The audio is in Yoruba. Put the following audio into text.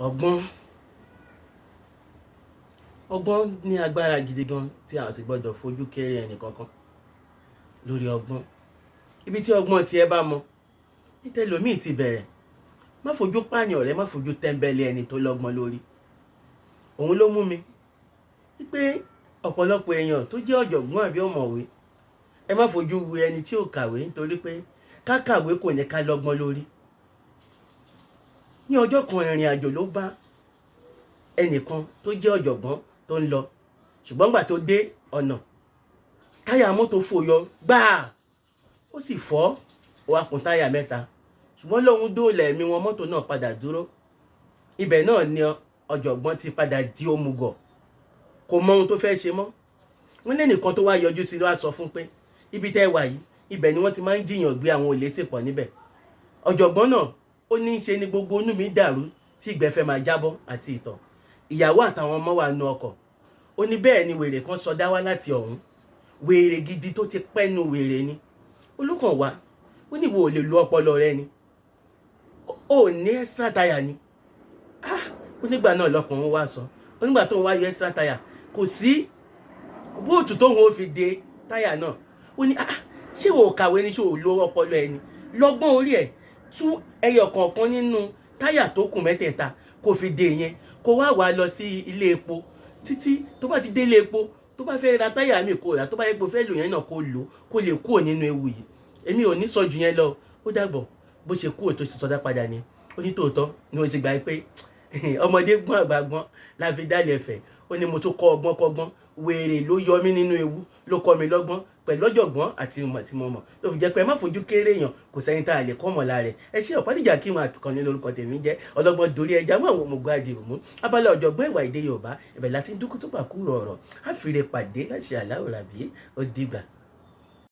ọgbọ́n ọgbọ́n ní agbára gidi gan tí a sì gbọ́dọ̀ fojú kéré ẹnì kankan lórí ọgbọ́n. Ibi tí ọgbọ́n tiẹ̀ bá mọ nítẹlòmíì ti bẹ̀rẹ̀. Má fojú pààyàn rẹ, má fojú tẹ́ńbẹ́lẹ́ ẹni tó lọ́gbọ́n lórí. Òun ló mú mi wípé ọ̀pọ̀lọpọ̀ èèyàn tó jẹ́ ọ̀jọ̀gbọ́n àbí ọ̀mọ̀wé, ẹ má fojú wo ẹni tí ò kàwé, nítorí pé ká kàwé kò ní ká lọ́gbọ́n lórí. Ní ọjọ́ kan ìrìn àjò ló bá ẹnìkan tó jẹ́ ọ̀jọ̀gbọ́n tó ń lọ, ṣùgbọ́n gbà tó dé ọ̀nà táyà mọ́tò fòyọ gbáà, ó sì fọ́, ó wá kùn táyà mẹ́ta, ṣùgbọ́n lóhun dóòlà ẹ̀mí wọn, mọ́tò náà padà dúró. Ibẹ̀ náà ni ọ̀jọ̀gbọ́n ti padà di òmùgọ̀, kò mọ ohun tó fẹ́ ṣe mọ́. Wọ́n lẹ́nìkan tó wá yọjú sí ló wá sọ fún pé ibi tẹ́ wà yìí, ibẹ̀ ni wọ́n ti máa ń jiyàn gbé àwọn olè sèpọ̀ níbẹ̀. Ọ̀jọ̀gbọ́n náà ó ní í ṣe ni gbogbo inú mi dàrú tí ìgbẹ́ fẹ́ máa jábọ́ àti ìtọ̀. Ìyàwó àtàwọn ọmọ wà nú ọkọ̀. Ó ní bẹ́ẹ̀ ni wèrè kan sọdá wá láti ọ̀hún, wèrè gidi tó ti pẹ́nu wèrè ni. Olùkàn wá, ó ní wo ò lè lo ọpọlọ rẹ ni, ó ní extra tire ni. Onígbà náà lọkùnrin wá sọ, onígbà tó ń wá yọ extra tire kò sí bóòtù tóun ó fi de táyà náà. Ó ní ṣé o kàwé ni, ṣé o lo ọpọlọ ẹ ni, lọ́gbọ́n orí ẹ̀ tú ẹyọ kọ̀ọ̀kan nínú táyà tó kù mẹ́tẹ̀ẹ̀ta kò fi de yẹn, kó wá lọ sí ilé epo títí tó bá ti dé ilé epo, tó bá fẹ́ ra táyà mi kó rà, tó bá yẹ pé fẹ́ lò yẹn náà kó lò kó lè kúrò nínú ewu yìí. Èmi ò ní sọ jù yẹn lọ. Ó dàgbọ̀ bó ṣe kúrò tó ṣe sọdá padà ni. Ó ní tòótọ́ ni wọ́n ti gbà pé ọmọdé gbọ́n àgbà gbọ́n la fi dálẹ̀ ẹ̀fẹ̀. Ó ní mo tún kọ́ ọgbọ́n kọ́gbọ́n, wèrè ló yọ mí nínú ewu, ló kọ́ mi lọ́gbọ́n pẹ̀lú ọ̀jọ̀gbọ́n àti ìmọ̀ tí mo mọ̀. Ló fi jẹ́ pé ẹ má fojú kéré èèyàn, kò sẹ́ni tá a lè kọ́ mọ̀ lára rẹ̀. Ẹ ṣe Ọ̀pádìjà kí wọn àtìkànnì lórúkọ tèmi jẹ́ ọlọ́gbọ́n dorí ẹja mú àwọn òmùgọ̀ àdìrò mú. Abala ọ̀jọ̀gbọ́n ìwà èdè Yorùbá, ibẹ̀ láti ń dúkú tó bá kúrò ọ̀rọ̀. Á fi re pàdé láti àláwọ̀ ràbí ó dìgbà.